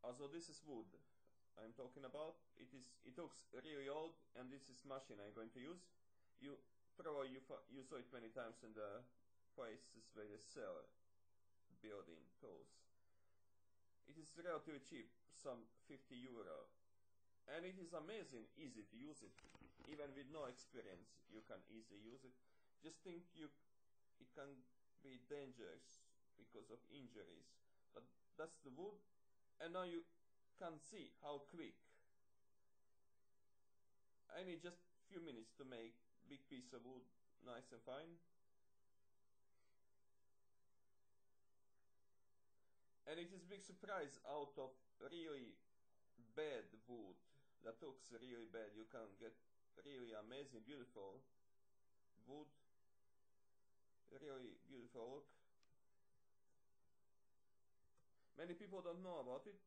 Also, this is wood I'm talking about. It looks really old, and this is machine I'm going to use. You probably you saw it many times in the places where they sell building tools. It is relatively cheap, some 50 euro, and it is amazing easy to use it. Even with no experience, you can easily use it. Just think it can be dangerous because of injuries, but that's the wood, and now you can see how quick. I need just few minutes to make big piece of wood nice and fine. And it is big surprise, out of really bad wood that looks really bad, you can get really amazing, beautiful wood. Really beautiful look. Many people don't know about it,